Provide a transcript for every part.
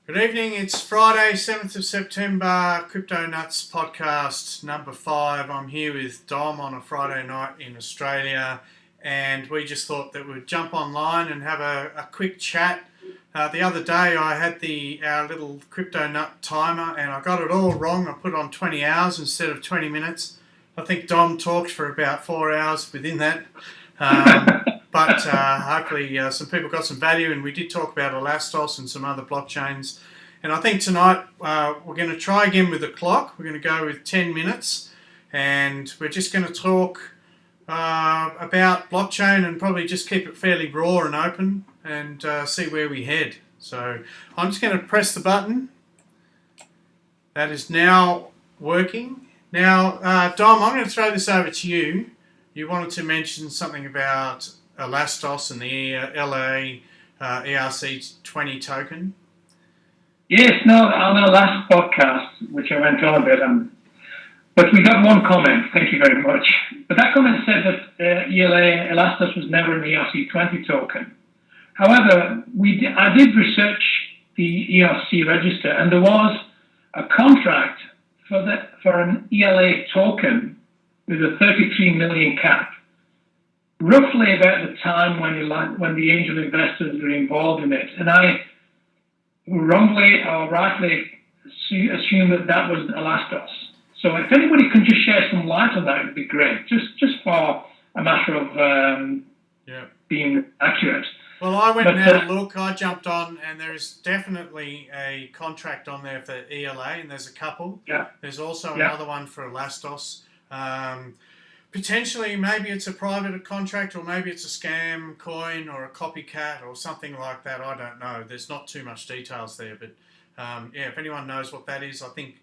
Good evening, it's Friday, 7th of September, Cryptonuts podcast number 5. I'm here with Dom on a Friday night in Australia, and we just thought that we'd jump online and have a quick chat. The other day I had our little Cryptonut timer and I got it all wrong. I put on 20 hours instead of 20 minutes. I think Dom talked for about 4 hours within that. But hopefully some people got some value, and we did talk about Elastos and some other blockchains. And I think tonight we're going to try again with the clock. We're going to go with 10 minutes, and we're just going to talk about blockchain and probably just keep it fairly raw and open and see where we head. So I'm just going to press the button. That is now working. Now, Dom, I'm going to throw this over to you. You wanted to mention something about Elastos and the LA ERC20 token. Yes, no, on our last podcast, which I went on a bit, but we got one comment, thank you very much. But that comment said that Elastos was never an ERC20 token. However, I did research the ERC register, and there was a contract for an ELA token with a 33 million cap, roughly about the time when the angel investors were involved in it. And I wrongly or rightly assume that was Elastos. So if anybody can just share some light on that, it would be great, just for a matter of being accurate. Well, I went and had a look. I jumped on, and there is definitely a contract on there for ELA, and there's a couple. Yeah. There's also another one for Elastos. Potentially, maybe it's a private contract, or maybe it's a scam coin or a copycat or something like that. I don't know. There's not too much details there, but if anyone knows what that is, I think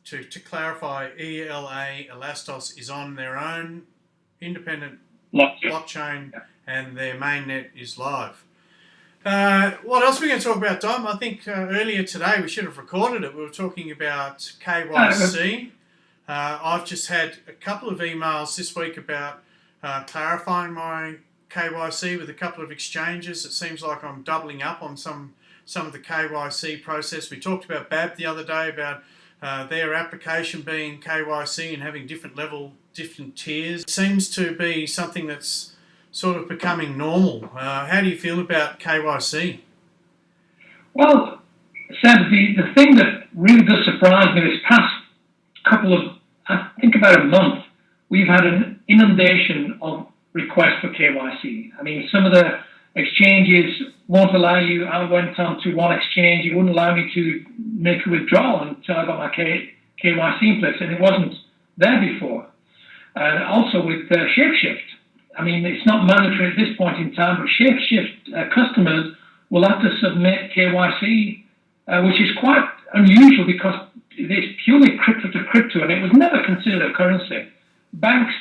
to clarify, ELA Elastos is on their own independent blockchain, and their mainnet is live. What else are we going to talk about, Dom? I think earlier today we should have recorded it. We were talking about KYC. I've just had a couple of emails this week about clarifying my KYC with a couple of exchanges. It seems like I'm doubling up on some of the KYC process. We talked about BAB the other day about their application being KYC and having different tiers. It seems to be something that's sort of becoming normal. How do you feel about KYC? Well, Sam, the thing that really does surprise me this past couple of, I think about a month, we've had an inundation of requests for KYC. I mean, some of the exchanges won't allow you. I went on to one exchange, it wouldn't allow me to make a withdrawal until I got my KYC in place, and it wasn't there before. Also with Shapeshift. I mean, it's not mandatory at this point in time, but Shapeshift customers will have to submit KYC, which is quite unusual because it's purely crypto to crypto, and it was never considered a currency. Banks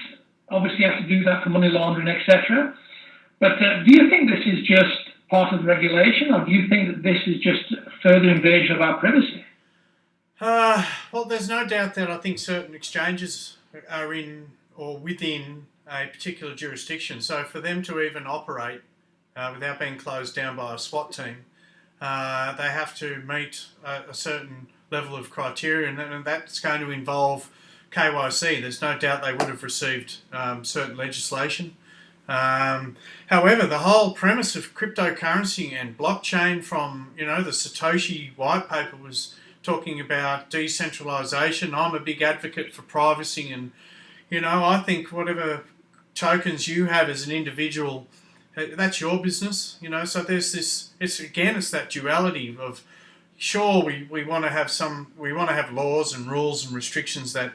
obviously have to do that for money laundering, etc. But do you think this is just part of the regulation, or do you think that this is just further invasion of our privacy? Well, there's no doubt that I think certain exchanges are in or within a particular jurisdiction. So for them to even operate without being closed down by a SWAT team, they have to meet a certain level of criteria, and that's going to involve KYC. There's no doubt they would have received certain legislation. However, the whole premise of cryptocurrency and blockchain from, the Satoshi white paper was talking about decentralisation. I'm a big advocate for privacy, and, I think whatever tokens you have as an individual, that's your business, so there's this, it's that duality of, sure, we want to have laws and rules and restrictions that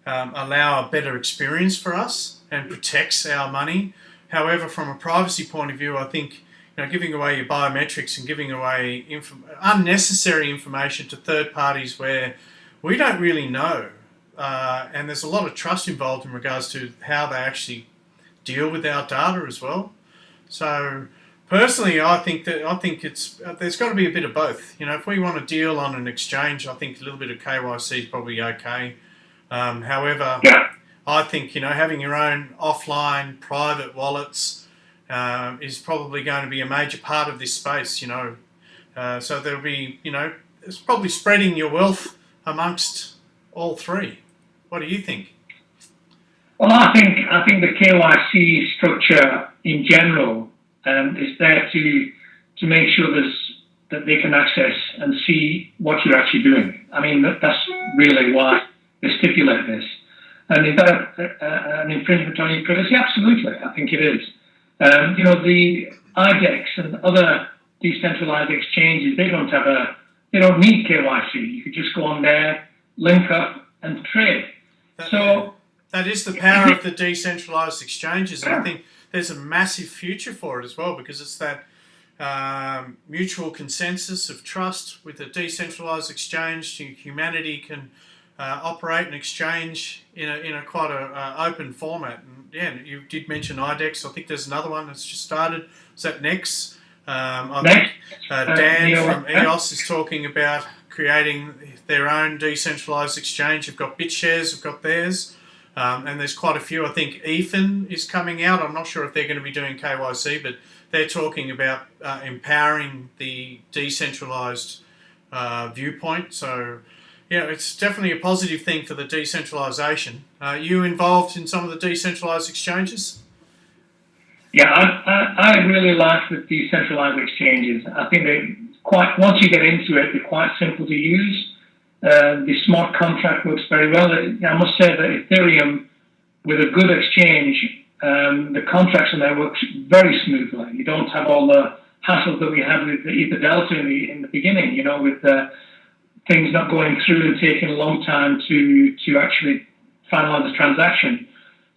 allow a better experience for us and protects our money. However, from a privacy point of view, I think giving away your biometrics and giving away unnecessary information to third parties where we don't really know, and there's a lot of trust involved in regards to how they actually deal with our data as well. So personally, I think there's got to be a bit of both. If we want to deal on an exchange, I think a little bit of KYC is probably okay. However, I think having your own offline private wallets is probably going to be a major part of this space. So there'll be it's probably spreading your wealth amongst all three. What do you think? Well, I think the KYC structure in general is there to make sure that they can access and see what you're actually doing. I mean, that's really why they stipulate this. And is that an infringement on your privacy? Absolutely, I think it is. The IDEX and other decentralized exchanges, they don't need KYC. You could just go on there, link up, and trade. That is the power of the decentralized exchanges, and I think there's a massive future for it as well, because it's that mutual consensus of trust with a decentralized exchange. Humanity can operate and exchange in a quite a open format. And yeah, you did mention IDEX. I think there's another one that's just started. Is that Nex? I think Dan from EOS is talking about creating their own decentralized exchange. You've got BitShares, you've got theirs. And there's quite a few. I think Ethan is coming out. I'm not sure if they're going to be doing KYC, but they're talking about empowering the decentralized viewpoint. So, yeah, it's definitely a positive thing for the decentralization. Are you involved in some of the decentralized exchanges? Yeah, I really like the decentralized exchanges. I think once you get into it, they're quite simple to use. The smart contract works very well. I must say that Ethereum, with a good exchange, the contracts on there works very smoothly. You don't have all the hassle that we had with the Ether Delta in the beginning, with things not going through and taking a long time to actually finalize the transaction.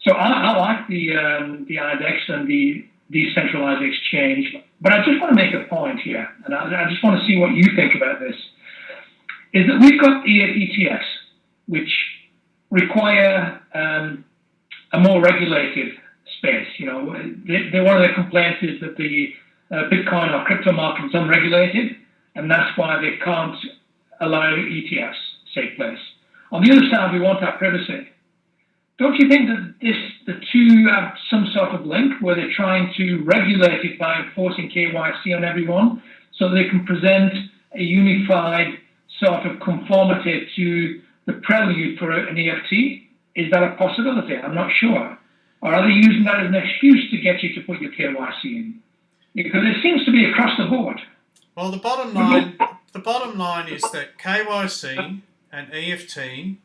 So I like the IDEX and the decentralized exchange. But I just want to make a point here, and I just want to see what you think about this. Is that we've got ETFs, which require a more regulated space. One of the complaints is that the Bitcoin or crypto market is unregulated, and that's why they can't allow ETFs to take place. On the other side, we want our privacy. Don't you think that the two have some sort of link where they're trying to regulate it by enforcing KYC on everyone so they can present a unified sort of conformity to the prelude for an EFT? Is that a possibility? I'm not sure. Or are they using that as an excuse to get you to put your KYC in? Because it seems to be across the board. Well, the bottom line is that KYC and EFT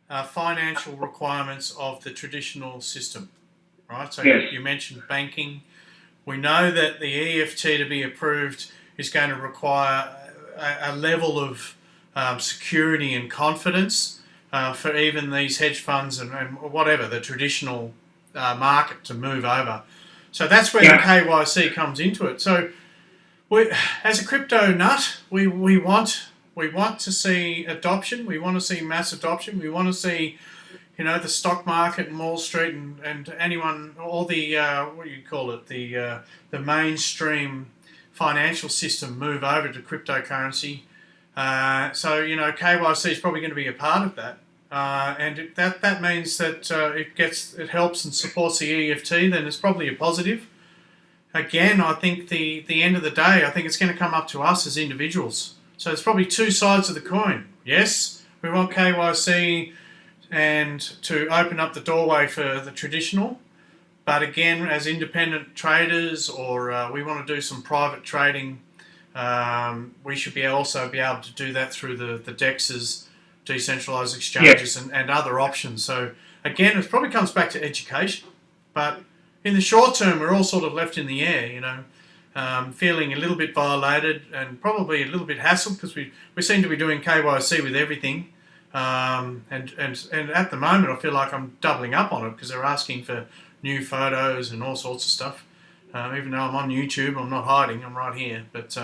are financial requirements of the traditional system, right? So yes. You mentioned banking. We know that the EFT to be approved is going to require a level of security and confidence for even these hedge funds and whatever, the traditional market to move over. So that's where the KYC comes into it. So as a crypto nut, we want to see adoption. We want to see mass adoption. We want to see, the stock market and Wall Street and anyone, all the the mainstream financial system move over to cryptocurrency. So KYC is probably going to be a part of that, and that means that it helps and supports the EFT. Then it's probably a positive. Again, I think the end of the day, I think it's going to come up to us as individuals. So it's probably two sides of the coin. Yes, we want KYC and to open up the doorway for the traditional, but again, as independent traders or we want to do some private trading. We should also be able to do that through the DEXs, decentralized exchanges, and other options. So again, it probably comes back to education. But in the short term, we're all sort of left in the air, feeling a little bit violated and probably a little bit hassled because we seem to be doing KYC with everything. And at the moment, I feel like I'm doubling up on it because they're asking for new photos and all sorts of stuff. Even though I'm on YouTube, I'm not hiding. I'm right here. But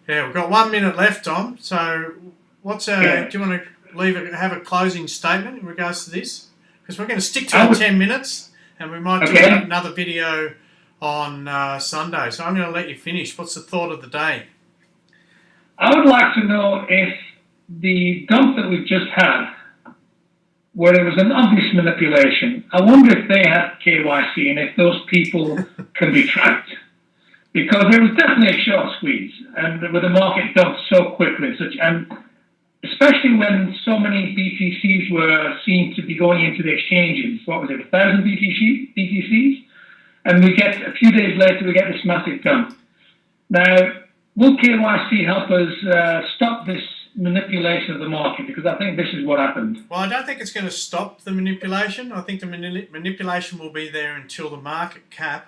we've got 1 minute left, Tom. So, do you want to have a closing statement in regards to this? Because we're going to stick to our 10 minutes, and we might do another video on Sunday. So I'm going to let you finish. What's the thought of the day? I would like to know if the dump that we've just had, where there was an obvious manipulation, I wonder if they had KYC and if those people can be tracked. because there was definitely a short squeeze, and with the market dumped so quickly, and especially when so many BTCs were seen to be going into the exchanges. What was it, 1,000 BTCs? And we get, a few days later, we get this massive dump. Now, will KYC help us stop this manipulation of the market? Because I think this is what happened. Well, I don't think it's going to stop the manipulation. I think the manipulation will be there until the market cap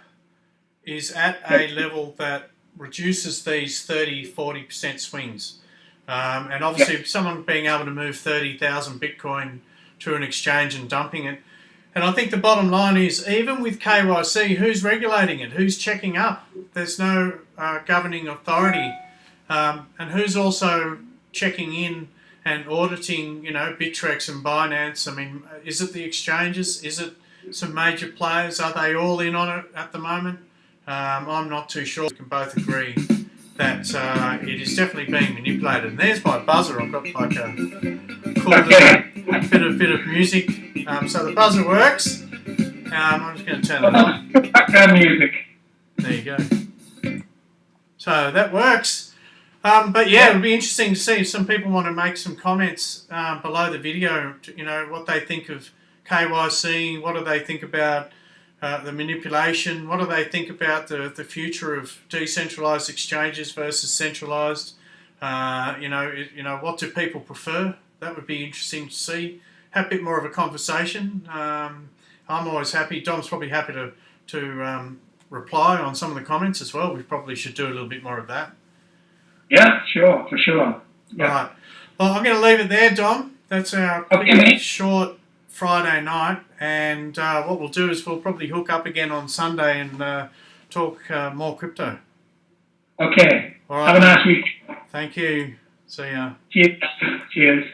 is at a level that reduces these 30-40% swings. And obviously, someone being able to move 30,000 Bitcoin to an exchange and dumping it. And I think the bottom line is, even with KYC, who's regulating it? Who's checking up? There's no governing authority. And who's also checking in and auditing, Bittrex and Binance? I mean, is it the exchanges? Is it some major players? Are they all in on it at the moment? I'm not too sure. We can both agree that it is definitely being manipulated. And there's my buzzer. I've got like a cool bit of music. So the buzzer works. I'm just going to turn it on. Background music. There you go. So that works. But yeah, it'll be interesting to see if some people want to make some comments below the video. What they think of KYC. What do they think about the manipulation? What do they think about the future of decentralized exchanges versus centralized? What do people prefer? That would be interesting to see. Have a bit more of a conversation. I'm always happy. Dom's probably happy to reply on some of the comments as well. We probably should do a little bit more of that. Yeah, sure, for sure. Yeah. All right. Well, I'm going to leave it there, Dom. That's our quick, short Friday night. And what we'll do is we'll probably hook up again on Sunday and talk more crypto. Okay. All right. Have a nice week. Thank you. See ya. Cheers. Cheers.